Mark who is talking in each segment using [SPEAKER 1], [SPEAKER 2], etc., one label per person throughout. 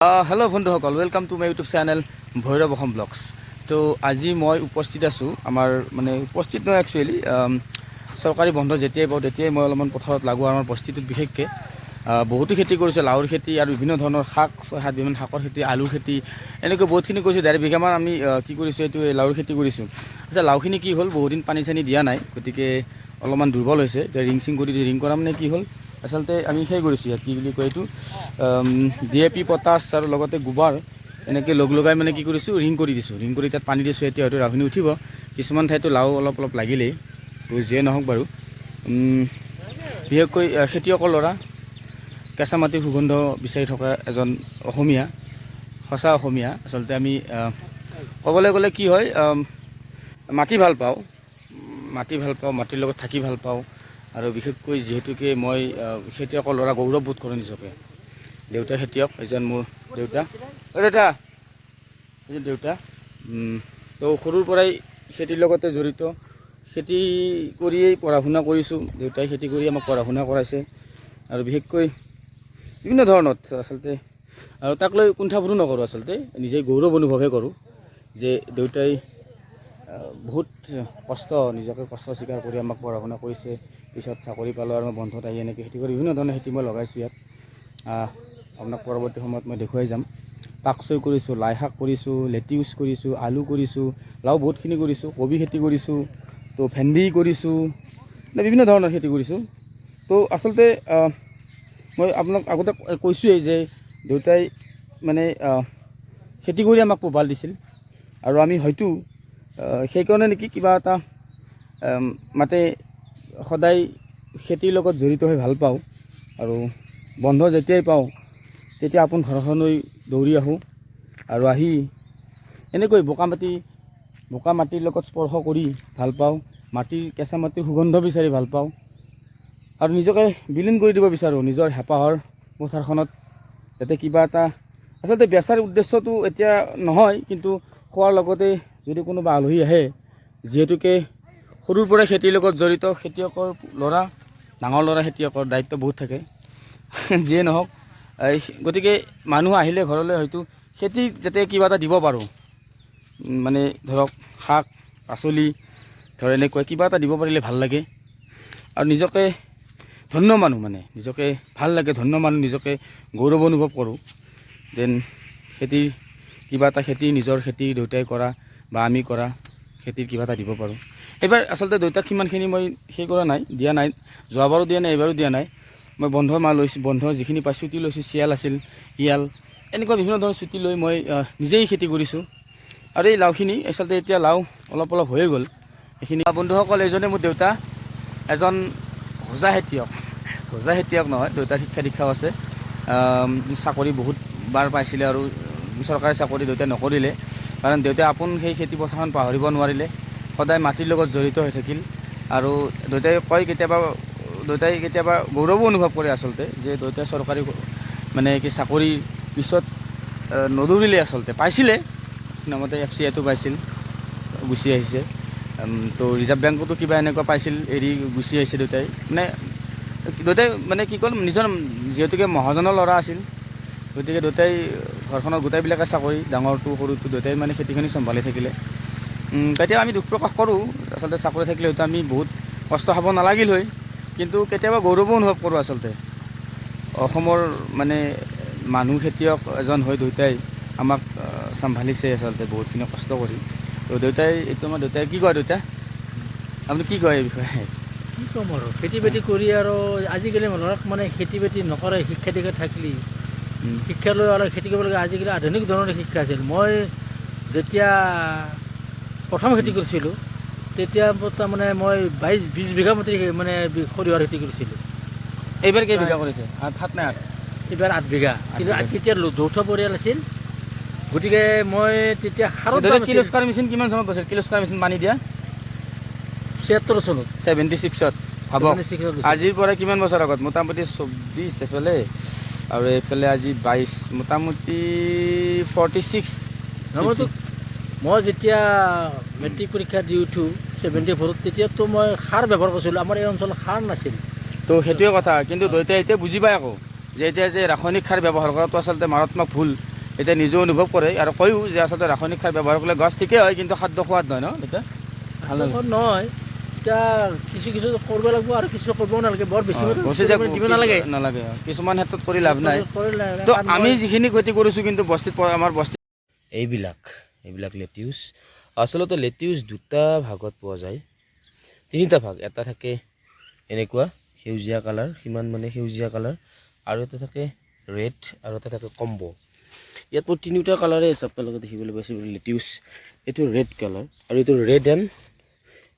[SPEAKER 1] Hello' বন্ধুসকল, welcome to my YouTube channel Bhairab Assam vlogs. তো আজি মই উপস্থিত আছোঁ আমাৰ উপস্থিত নহয় একচুৱেলি চৰকাৰী বন্ধ যেতিয়াই পাওঁ তেতিয়াই মই অলপমান পথাৰত লাগোঁ। আমাৰ বস্তিটোত বিশেষকৈ বহুতো খেতি কৰিছোঁ, লাওৰ খেতি আৰু বিভিন্ন ধৰণৰ শাক, 6-7 শাকৰ খেতি, আলুৰ খেতি, এনেকৈ বহুতখিনি কৰিছোঁ। 1.5 বিঘামান আমি কি কৰিছোঁ, এইটো লাওৰ খেতি কৰিছোঁ। আচ্ছা, লাওখিনি কি হ'ল, বহুদিন পানী চানী দিয়া নাই, গতিকে অলপমান দুৰ্বল হৈছে। এতিয়া ৰিং কৰি ৰিং কৰা মানে কি হ'ল, আচলতে আমি সেই কৰিছোঁ, ইয়াত কি বুলি কয় এইটো DAP, পটাছ আৰু লগতে গোবৰ এনেকৈ লগাই মানে কি কৰিছোঁ, ৰিং কৰি দিছোঁ। ৰিং কৰি তাত পানী দিছোঁ। এতিয়া হয়তো লাওখিনি উঠিব, কিছুমান ঠাইতো লাও অলপ লাগিলেই, তো যিয়ে নহওক বাৰু। বিশেষকৈ খেতিয়কৰ ল'ৰা, কেঁচা মাটিৰ সুগন্ধ বিচাৰি থকা এজন অসমীয়া, সঁচা অসমীয়া। আচলতে আমি ক'বলৈ গ'লে কি হয়, মাটি ভাল পাওঁ, মাটিৰ লগত থাকি ভাল পাওঁ। আৰু বিশেষকৈ যিহেতুকে মই খেতিয়কৰ ল'ৰা, গৌৰৱ বোধ কৰোঁ নিজকে। দেউতা খেতিয়ক, এজন মোৰ দেউতা, দেউতা তো সৰুৰ পৰাই খেতিৰ লগতে জড়িত, খেতি কৰিয়েই পঢ়া শুনা কৰিছোঁ। দেউতাই খেতি কৰি আমাক পঢ়া শুনা কৰাইছে আৰু বিশেষকৈ বিভিন্ন ধৰণত আচলতে, আৰু তাক লৈ কুণ্ঠাবোধো নকৰোঁ। আচলতে নিজেই গৌৰৱ অনুভৱহে কৰোঁ যে দেউতাই বহুত নিজকে কষ্ট স্বীকাৰ কৰি আমাক পঢ়া শুনা কৰিছে। পিছত চাকৰি পালোঁ আৰু মই বন্ধত আহি এনেকৈ খেতি কৰি বিভিন্ন ধৰণৰ খেতি মই লগাইছোঁ ইয়াত। আপোনাক পৰৱৰ্তী সময়ত মই দেখুৱাই যাম। পাকচৈ কৰিছোঁ, লাই শাক কৰিছোঁ, লেটিউচ কৰিছোঁ, আলু কৰিছোঁ, লাও বহুতখিনি কৰিছোঁ, কবি খেতি কৰিছোঁ, তো ভেন্দি কৰিছোঁ, বিভিন্ন ধৰণৰ খেতি কৰিছোঁ। তো আচলতে মই আপোনাক আগতে কৈছোঁৱেই যে দেউতাই মানে খেতি কৰি আমাক পোহপাল দিছিল। আৰু আমি হয়তো সেইকাৰণে নেকি কিবা এটা সদায় খেতিৰ লগত জড়িত হৈ ভাল পাওঁ। আৰু বন্ধ যেতিয়াই পাওঁ তেতিয়া আপোন ঘৰখনলৈ দৌৰি আহোঁ আৰু আহি এনেকৈ বোকা মাটিৰ লগত স্পৰ্শ কৰি ভাল পাওঁ। কেঁচা মাটিৰ সুগন্ধ বিচাৰি ভাল পাওঁ আৰু নিজকে বিলীন কৰি দিব বিচাৰোঁ নিজৰ হেঁপাহৰ পথাৰখনত, যাতে কিবা এটা আচলতে বেচাৰ উদ্দেশ্যটো এতিয়া নহয়, কিন্তু খোৱাৰ লগতে যদি কোনোবা আলহী আহে, যিহেতুকে সৰুৰ পৰাই খেতিৰ লগত জড়িত খেতিয়কৰ ল'ৰা, ডাঙৰ ল'ৰা খেতিয়কৰ দায়িত্ব বহুত থাকে। যিয়ে নহওক, গতিকে মানুহ আহিলে ঘৰলৈ হয়তো খেতিত যাতে কিবা এটা দিব পাৰোঁ, মানে ধৰক শাক পাচলি এনেকুৱা কিবা এটা দিব পাৰিলে ভাল লাগে। আৰু নিজকে ধন্য মানুহ, মানে নিজকে ভাল লাগে, ধন্য মানুহ, নিজকে গৌৰৱ অনুভৱ কৰোঁ। দেন নিজৰ খেতি দেউতাই কৰা বা আমি কৰা খেতিৰ কিবা এটা দিব পাৰোঁ। এইবাৰ আচলতে দেউতাক সিমানখিনি মই দিয়া নাই, যোৱাবাৰো দিয়া নাই, এইবাৰো দিয়া নাই। মই বন্ধ যিখিনি পাই ছুটি লৈছোঁ, শিয়াল আছিল, শিয়াল, এনেকুৱা বিভিন্ন ধৰণৰ ছুটি লৈ মই নিজেই খেতি কৰিছোঁ। আৰু এই লাওখিনি আচলতে এতিয়া লাও অলপ হৈয়ে গ'ল। এইখিনি বন্ধুসকল, এইজনে মোৰ দেউতা, এজন হোজা খেতিয়ক নহয়, দেউতাৰ শিক্ষা দীক্ষাও আছে। চাকৰি বহুতবাৰ পাইছিলে আৰু চৰকাৰী চাকৰি দেউতাই নকৰিলে, কাৰণ দেউতাই আপোন সেই খেতি পথাৰখন পাহৰিব নোৱাৰিলে, সদায় মাটিৰ লগত জড়িত হৈ থাকিল। আৰু দেউতাই কয়, কেতিয়াবা গৌৰৱো অনুভৱ কৰে আচলতে, যে দেউতাই চৰকাৰী চাকৰিৰ পিছত নদৌৰিলে, আচলতে পাইছিলে নামতে FCIটো পাইছিল, গুচি আহিছে। তো ৰিজাৰ্ভ বেংকতো কিবা এনেকুৱা পাইছিল, এৰি গুচি আহিছে দেউতাই। কি ক'ল, নিজৰ যিহেতুকে মহাজনৰ ল'ৰা আছিল, গতিকে দেউতাই ঘৰখনৰ গোটেইবিলাকে চাকৰি, ডাঙৰটো সৰুটো, দেউতাই খেতিখিনি চম্ভালি থাকিলে। কেতিয়াবা আমি দুখ প্ৰকাশ কৰোঁ, আচলতে চাকৰি থাকিলে হয়তো আমি বহুত কষ্ট খাব নালাগিল হয়, কিন্তু কেতিয়াবা গৌৰৱো অনুভৱ কৰোঁ। আচলতে অসমৰ মানুহ খেতিয়ক এজন হৈ দেউতাই আমাক চম্ভালিছে আচলতে বহুতখিনি কষ্ট কৰি। তো আমাৰ দেউতাই কি কয়, আপুনি কি কয় এই বিষয়ে?
[SPEAKER 2] কি ক'ম আৰু, খেতি বাতি কৰি আৰু আজিকালি মানুহক খেতি বাতি নকৰে, শিক্ষা দীক্ষা থাকিলে শিক্ষা লৈ অলপ খেতি কৰিব লাগে। আজিকালি আধুনিক ধৰণৰ শিক্ষা আছিল। মই যেতিয়া প্ৰথম খেতি কৰিছিলোঁ, তেতিয়া মই 20 বিঘা মাটি সৰিয়হৰ খেতি কৰিছিলোঁ।
[SPEAKER 1] এইবাৰ কেইবিঘা কৰিছে? 7 নে 8?
[SPEAKER 2] এইবাৰ 8 বিঘা। কিন্তু তেতিয়া যৌথ পৰিয়াল আছিল, গতিকে মই তেতিয়া
[SPEAKER 1] কিলোস্কাৰ মেচিন কিমান চনত পাইছিল? কিলোস্কাৰ মেচিন পানী দিয়া
[SPEAKER 2] 76 চনত,
[SPEAKER 1] 76ত। ভাবক আজিৰ পৰা কিমান বছৰ আগত, মোটামুটি 24 এইফালে, আৰু এইফালে আজি 22, মোটামুটি 46।
[SPEAKER 2] মই যেতিয়া মেট্ৰিক পৰীক্ষা দি উঠোঁ 74ত, তেতিয়াতো মই সাৰ ব্যৱহাৰ কৰিছিলোঁ। আমাৰ এই অঞ্চলত সাৰ নাছিল।
[SPEAKER 1] তো সেইটোৱে কথা, কিন্তু দেউতাই এতিয়া বুজি পায় আকৌ, যে এতিয়া যে ৰাসায়নিক সাৰ ব্যৱহাৰ কৰাটো আচলতে মাৰাত্মক ভুল। এতিয়া নিজেও অনুভৱ কৰে আৰু কয়ো যে আচলতে ৰাসায়নিক সাৰ ব্যৱহাৰ কৰিলে গছ ঠিকেই হয় কিন্তু খাদ্য সোৱাদ নহয় ন এতিয়া ভাল নালাগে
[SPEAKER 2] নহয় এতিয়া কিছু কিছু কৰিব লাগিব আৰু কিছু কৰিবও নালাগে বৰ বেছি
[SPEAKER 1] কৈছে যে
[SPEAKER 2] দিব নালাগে
[SPEAKER 1] নালাগে কিছুমান ক্ষেত্ৰত কৰি লাভ নাই
[SPEAKER 2] কৰিলে
[SPEAKER 1] তো আমি যিখিনি ক্ষতি কৰিছোঁ কিন্তু বস্তিত আমাৰ বস্তি এইবিলাক লেটিউচ আচলতে লেটিউচ দুটা ভাগত পোৱা যায় তিনিটা ভাগ এটা থাকে এনেকুৱা সেউজীয়া কালাৰ সিমান মানে সেউজীয়া কালাৰ আৰু এটা থাকে ৰেড আৰু এটা থাকে কম্বো ইয়াত মোৰ তিনিটা কালাৰে আছে আপোনালোকে দেখিবলৈ পাইছে লেটিউচ এইটো ৰেড কালাৰ আৰু এইটো ৰেড এণ্ড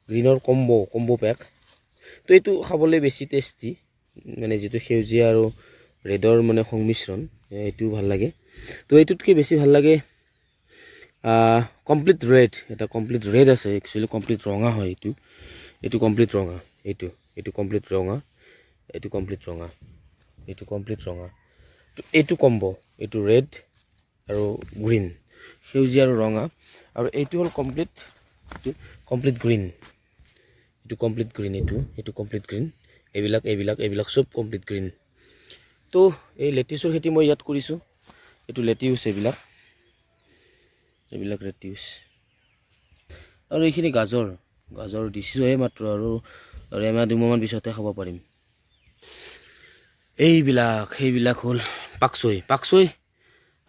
[SPEAKER 1] গ্ৰীণৰ কম্বো পেক তো এইটো খাবলৈ বেছি টেষ্টি মানে যিটো সেউজীয়া আৰু ৰেডৰ মানে সংমিশ্ৰণ এইটো ভাল লাগে তো এইটোতকৈ বেছি ভাল লাগে কমপ্লিট ৰেড এটা কমপ্লিট ৰেড আছে একচুৱেলি কমপ্লিট ৰঙা হয় এইটো কমপ্লিট ৰঙা এইটো কমপ্লিট ৰঙা এইটো কমপ্লিট ৰঙা এইটো কমপ্লিট ৰঙা তো এইটো কম্বো এইটো ৰেড আৰু গ্ৰীণ সেউজীয়া আৰু ৰঙা আৰু এইটো হ'ল কমপ্লিট গ্ৰীণ এইটো কমপ্লিট গ্ৰীণ এইটো কমপ্লিট গ্ৰীণ এইবিলাক চব কমপ্লিট গ্ৰীণ তো এই লেটিউচৰ খেতি মই ইয়াত কৰিছোঁ এইটো লেটিউচ এইবিলাক লেটিউচ আৰু এইখিনি গাজৰ দিছোঁহে মাত্ৰ আৰু এমাহ দুমাহমান পিছতে খাব পাৰিম সেইবিলাক হ'ল পাকচৈ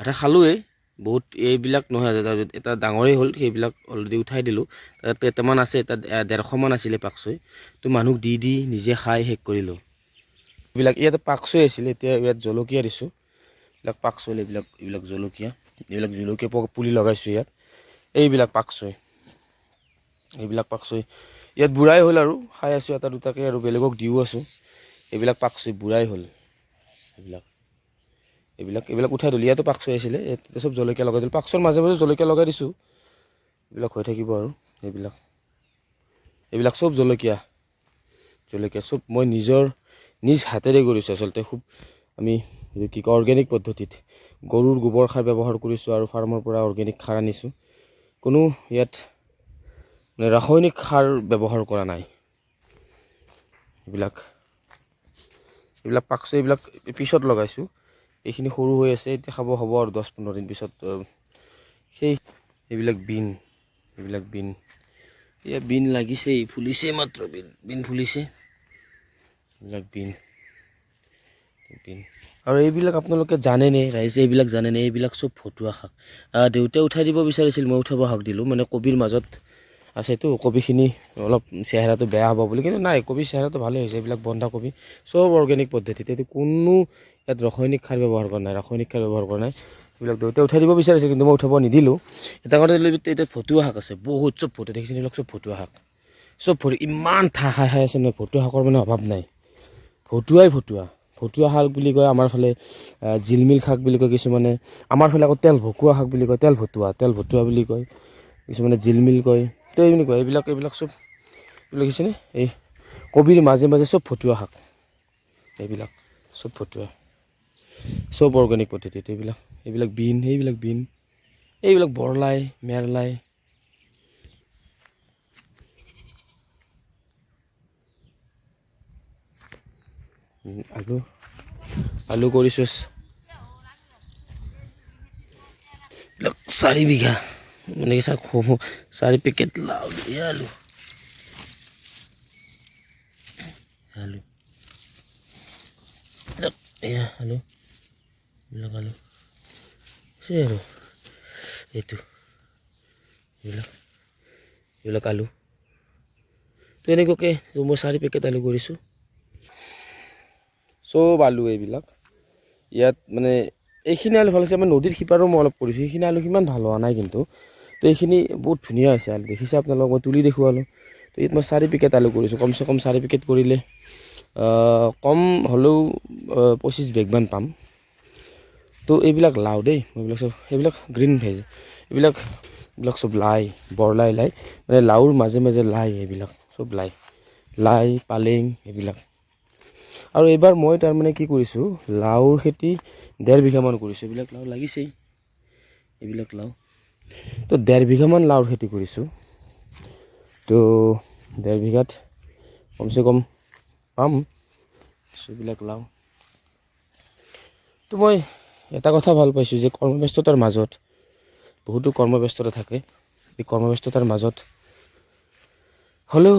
[SPEAKER 1] আধা খালোঁৱেই বহুত এইবিলাক নহয় এটা ডাঙৰেই হ'ল সেইবিলাক অলৰেডি উঠাই দিলোঁ তাত কেইটামান আছে এটা 150 মান আছিলে পাকচৈ তো মানুহক দি নিজে খাই শেষ কৰিলোঁ এইবিলাক ইয়াতে পাকচৈ আছিলে এতিয়া ইয়াত জলকীয়া দিছোঁ এইবিলাক পাকচৈ এইবিলাক জলকীয়া পুলি লগাইছোঁ ইয়াত এইবিলাক পাকচৈ ইয়াত বুঢ়াই হ'ল আৰু খাই আছোঁ এটা দুটাকৈ আৰু বেলেগক দিও আছোঁ এইবিলাক পাকচৈ বুঢ়াই হ'ল এইবিলাক উঠাই দিলোঁ ইয়াতো পাকচৈ আছিলে ইয়াতে চব জলকীয়া লগাই দিলোঁ পাকচৈৰ মাজে মাজে জলকীয়া লগাই দিছোঁ এইবিলাক হৈ থাকিব আৰু এইবিলাক চব জলকীয়া চব মই নিজ হাতেৰে কৰিছোঁ আচলতে খুব আমি কি কয় অৰ্গেনিক পদ্ধতিত গৰুৰ গোবৰ সাৰ ব্যৱহাৰ কৰিছোঁ আৰু ফাৰ্মৰ পৰা অৰ্গেনিক সাৰ আনিছোঁ কোনো ইয়াত মানে ৰাসায়নিক সাৰ ব্যৱহাৰ কৰা নাই এইবিলাক পাকচৈ এইবিলাক পিছত লগাইছোঁ এইখিনি সৰু হৈ আছে এতিয়া খাব হ'ব আৰু 10-15 দিন পিছত এইবিলাক বিন লাগিছেই ফুলিছে মাত্ৰ বিন ফুলিছে এইবিলাক বিন আৰু এইবিলাক আপোনালোকে জানেনে ৰাইজে এইবিলাক জানেনে এইবিলাক চব ভতুৱা শাক দেউতাই উঠাই দিব বিচাৰিছিল মই উঠাব শাক দিলোঁ মানে কবিৰ মাজত আছেতো কবিখিনি অলপ চেহেৰাটো বেয়া হ'ব বুলি কিন্তু নাই কবিৰ চেহেৰাটো ভালেই হৈছে এইবিলাক বন্ধাকবি চব অৰ্গেনিক পদ্ধতিত এইটো কোনো ইয়াত ৰাসায়নিক সাৰ ব্যৱহাৰ কৰা নাই এইবিলাক দেউতাই উঠাই দিব বিচাৰিছে কিন্তু মই উঠাব নিদিলোঁ এটা কথা এতিয়া ভতুৱা শাক আছে বহুত চব ভতুৱা দেখিছে এইবিলাক চব ভতুৱা শাক ইমান খাই আছে নহয় ভতুৱা শাকৰ মানে অভাৱ নাই ভতুৱা শাক বুলি কয় আমাৰ ফালে জিলমিল শাক বুলি কয় কিছুমানে আমাৰ ফালে আকৌ তেল ভকুৱা শাক বুলি কয় তেল ভতুৱা বুলি কয় কিছুমানে জিলমিল কয় তো এনেকুৱা এইবিলাক চব দেখিছেনে এই কবিৰ মাজে মাজে চব ভতুৱা শাক এইবিলাক চব ভতুৱা চব অৰ্গেনিক পদ্ধতিত এইবিলাক বিন এইবিলাক বৰলাই মেৰলাই আলু কৰিছোঁ 4 বিঘা মানে কি 4 পেকেট লাও দিয়ে আলু এইবিলাক আলু আছে আৰু এইবিলাক আলু তো এনেকুৱাকৈ মই 4 পেকেট আলু কৰিছোঁ চব আলু এইবিলাক ইয়াত মানে এইখিনি আলু ভাল হৈছে আমাৰ নদীৰ সিপাৰো মই অলপ কৰিছোঁ সেইখিনি আলু সিমান ভাল হোৱা নাই কিন্তু তো এইখিনি বহুত ধুনীয়া হৈছে আলু দেখিছে আপোনালোকক মই তুলি দেখুৱালোঁ তো ইয়াত মই 4 পেকেট আলু কৰিছোঁ কমচে কম 4 পেকেট কৰিলে কম হ'লেও 25 বেগমান পাম তো এইবিলাক লাও দেই এইবিলাক গ্ৰীণ ভেজ এইবিলাক চব লাই বৰলাই মানে লাওৰ মাজে মাজে লাই এইবিলাক চব লাই পালেং এইবিলাক আৰু এইবাৰ মই তাৰমানে কি কৰিছোঁ লাওৰ খেতি 1.5 বিঘামান কৰিছোঁ এইবিলাক লাও লাগিছেই তো 1.5 বিঘামান লাওৰ খেতি কৰিছোঁ তো 1.5 বিঘাত কমচে কম পাম এইবিলাক লাও তো মই এটা কথা ভাল পাইছোঁ যে কৰ্মব্যস্ততাৰ মাজত বহুতো কৰ্মব্যস্ততা থাকে, এই কৰ্মব্যস্ততাৰ মাজত হ'লেও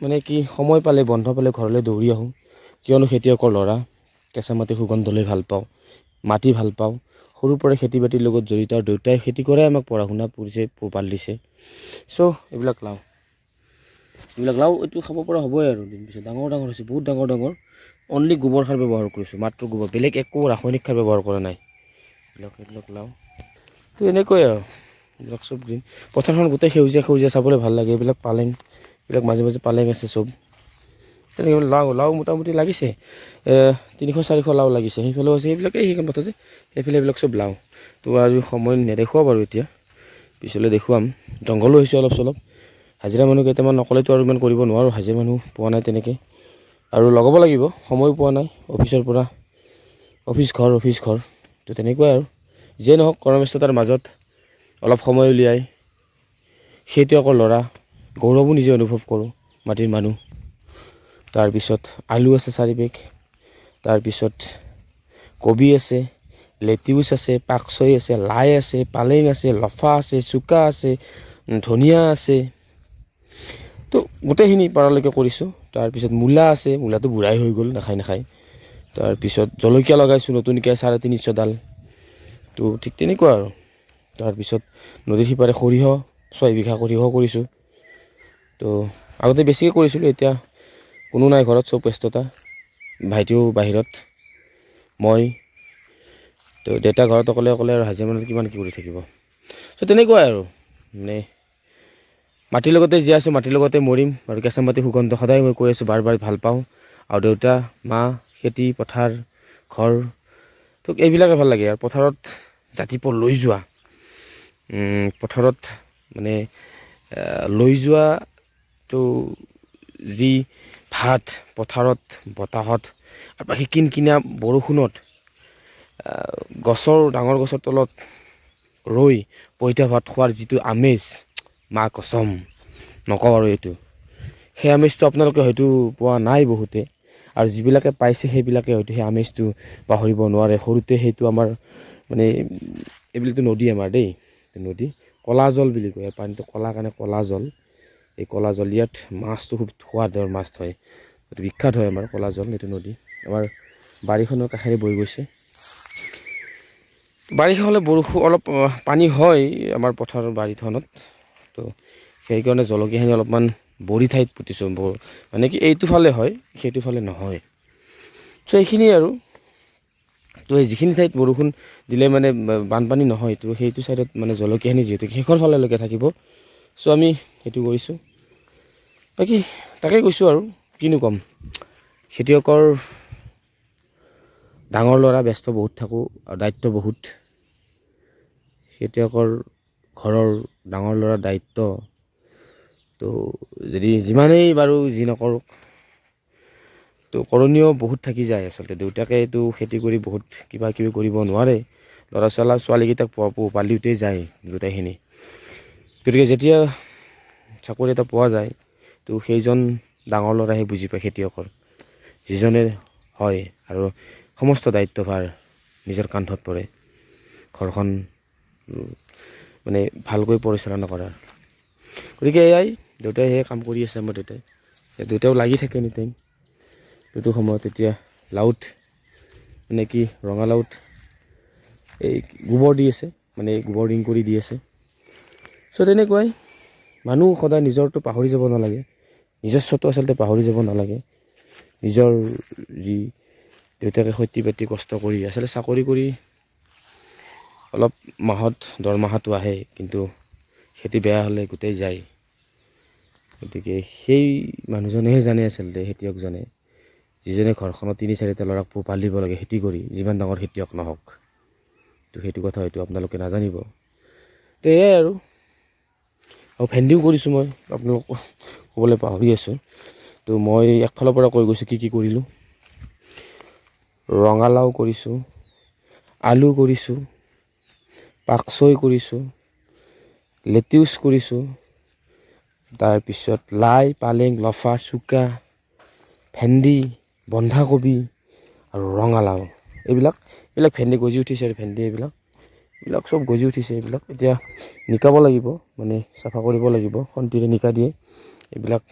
[SPEAKER 1] মানে কি সময় পালে বন্ধ পালে ঘৰলৈ দৌৰি আহোঁ, কিয়নো খেতিয়কৰ ল'ৰা, কেঁচা মাটি সুগন্ধ লৈ ভাল পাওঁ, মাটি ভাল পাওঁ, সৰুৰ পৰাই খেতি বাতিৰ লগত জড়িত, আৰু দেউতাই খেতি কৰাই আমাক পঢ়া শুনা কৰিছে, পোহপাল দিছে। চ' এইবিলাক লাও এইটো খাব পৰা হ'বই আৰু দিন পিছত ডাঙৰ ডাঙৰ হৈছে, বহুত ডাঙৰ ডাঙৰ। অনলি গোবৰ সাৰ ব্যৱহাৰ কৰিছোঁ, মাত্ৰ গোবৰ, বেলেগ একো ৰাসায়নিক সাৰ ব্যৱহাৰ কৰা নাই। এইবিলাক লাও তো এনেকৈ আৰু এইবিলাক চব গ্ৰীণ। পথাৰখন গোটেই সেউজীয়া সেউজীয়া, চাবলৈ ভাল লাগে। এইবিলাক পালেং, এইবিলাক মাজে মাজে পালেং আছে চব। তেনেকৈ লাও মোটামুটি লাগিছে 300-400 লাও লাগিছে। সেইফালেও আছে, সেইবিলাকেই সেইখন পথা যে সেইফালে এইবিলাক চব লাও। তো আজি সময় নেদেখুৱাও বাৰু, এতিয়া পিছলৈ দেখুৱাম। জংঘলো হৈছে অলপ চলপ। হাজিৰা মানুহ কেইটামান নকলেতো আৰু ইমান কৰিব নোৱাৰোঁ, হাজিৰা মানুহ পোৱা নাই তেনেকৈ, আৰু লগাব লাগিব, সময়ো পোৱা নাই অফিচৰ পৰা, অফিচ ঘৰ তো তেনেকুৱাই আৰু। যিয়ে নহওক কৰ্মব্যস্ততাৰ মাজত অলপ সময় উলিয়াই খেতিয়কৰ ল'ৰা, গৌৰৱো নিজে অনুভৱ কৰোঁ, মাটিৰ মানুহ। তাৰপিছত আলু আছে 4 বেগ, তাৰপিছত কবি আছে, লেটিউচ আছে, পাকচৈ আছে, লাই আছে, পালেং আছে, লফা আছে, চুকা আছে, ধনিয়া আছে, তো গোটেইখিনি পাৰালৈকে কৰিছোঁ। তাৰপিছত মূলা আছে, মূলাটো বুঢ়াই হৈ গ'ল, নাখায়। তাৰপিছত জলকীয়া লগাইছোঁ নতুনকৈ 350 ডাল, তো ঠিক তেনেকুৱা আৰু। তাৰপিছত নদীৰ সিপাৰে সৰিয়হ 6 বিঘা সৰিয়হ কৰিছোঁ। তো আগতে বেছিকৈ কৰিছিলোঁ, এতিয়া কোনো নাই ঘৰত, চব ব্যস্ততা। ভাইটিও বাহিৰত, মই, তো দেউতা ঘৰত অকলে আৰু হাজিৰা মানুহ কিমান কি কৰি থাকিব। তো তেনেকুৱাই আৰু, মানে মাটিৰ লগতে জীয়াই আছোঁ, মাটিৰ লগতে মৰিম। আৰু কেঁচা মাটি সুগন্ধ সদায় মই কৈ আছোঁ, বাৰ ভাল পাওঁ। আৰু দেউতা মা, খেতি পথাৰ, ঘৰ, তো এইবিলাকে ভাল লাগে। আৰু পথাৰত জাতিপল লৈ যোৱা, পথাৰত মানে লৈ যোৱাটো যি ভাত, পথাৰত বতাহত, আৰু বাকী কিনকিনীয়া বৰষুণত ডাঙৰ গছৰ তলত ৰৈ পইতা ভাত খোৱাৰ যিটো আমেজ, মা কছম নকওঁ আৰু এইটো। সেই আমেজটো আপোনালোকে হয়তো পোৱা নাই বহুতে, আৰু যিবিলাকে পাইছে সেইবিলাকে হয়তো সেই আমেজটো পাহৰিব নোৱাৰে। সৰুতে সেইটো আমাৰ মানে, এইবিলাকতো নদী আমাৰ দেই, নদী, ক'লা জল বুলি কয়, পানীটো ক'লা কাৰণে ক'লা জল। এই ক'লা জল, ইয়াত মাছটো খুব সোৱাদৰ মাছ হয়, এইটো বিখ্যাত হয় আমাৰ ক'লা জল, এইটো নদী আমাৰ বাৰীখনৰ কাষেৰে বৈ গৈছে। বাৰিষা হ'লে বৰষুণ অলপ পানী হয় আমাৰ পথাৰৰ বাৰীখনত, তো সেইকাৰণে জলকীয়াখিনি অলপমান বৰি ঠাইত পুতিছোঁ, মানে কি এইটো ফালে হয়, সেইটো ফালে নহয়। চ' এইখিনিয়ে আৰু। তো যিখিনি ঠাইত বৰষুণ দিলে মানে বানপানী নহয়, তো সেইটো ছাইডত মানে জলকীয়াখিনি যিহেতু শেষৰ ফাললৈকে থাকিব, চ' আমি সেইটো কৰিছোঁ। বাকী তাকেই কৈছোঁ আৰু কিনো ক'ম, খেতিয়কৰ ডাঙৰ ল'ৰা, ব্যস্ত বহুত থাকোঁ, আৰু দায়িত্ব বহুত। খেতিয়কৰ ঘৰৰ ডাঙৰ ল'ৰাৰ দায়িত্ব, তো যদি যিমানেই বাৰু যি নকৰোঁ, তো কৰণীয় বহুত থাকি যায় আচলতে। দেউতাকেতো খেতি কৰি বহুত কিবা কিবি কৰিব নোৱাৰে, ছোৱালীকেইটাক পোহপাল দিওঁতেই যায় গোটেইখিনি। গতিকে যেতিয়া চাকৰি এটা পোৱা যায়, তো সেইজন ডাঙৰ ল'ৰাহে বুজি পায় খেতিয়কৰ, যিজনে হয় আৰু সমস্ত দায়িত্বভাৰ নিজৰ কান্ধত পৰে, ঘৰখন মানে ভালকৈ পৰিচালনা কৰাৰ। গতিকে এয়াই, দেউতাই সেয়াই কাম কৰি আছে আমাৰ দেউতাও লাগি থাকে এনি টাইম। এইটো সময়ত এতিয়া লাওত, মানে কি ৰঙালাওত এই গোবৰ দি আছে, মানে গোবৰ ৰিং কৰি দি আছে। চ' তেনেকুৱাই, মানুহ সদায় নিজৰটো পাহৰি যাব নালাগে, নিজস্বটো আচলতে পাহৰি যাব নালাগে। নিজৰ যি দেউতাকে খেতি বাতি কষ্ট কৰি, আচলতে চাকৰি কৰি অলপ মাহত দৰমহাটো আহে, কিন্তু খেতি বেয়া হ'লে গোটেই যায়। গতিকে সেই মানুহজনেহে জানে আচলতে, খেতিয়কজনে, যিজনে ঘৰখনত 3-4টা ল'ৰাক পোহপাল দিব লাগে খেতি কৰি, যিমান ডাঙৰ খেতিয়ক নহওক। তো সেইটো কথা হয়তো আপোনালোকে নাজানিব। তো এয়াই আৰু ভেন্দিও কৰিছোঁ মই, আপোনালোকক ক'বলৈ পাহৰি আছোঁ। তো মই একফালৰ পৰা কৈ গৈছোঁ কি কৰিলোঁ। ৰঙালাও কৰিছোঁ, আলু কৰিছোঁ, পাকচৈ কৰিছোঁ, লেটিউচ কৰিছোঁ, তাৰপিছত লাই, পালেং, লফা, চুকা, ভেন্দি, বন্ধাকবি আৰু ৰঙালাও,
[SPEAKER 3] এইবিলাক ভেন্দি গজি উঠিছে আৰু ভেন্দি এইবিলাক চব গজি উঠিছে। এইবিলাক এতিয়া নিকাব লাগিব, মানে চাফা কৰিব লাগিব, খন্তিৰে নিকা দিয়ে এইবিলাক।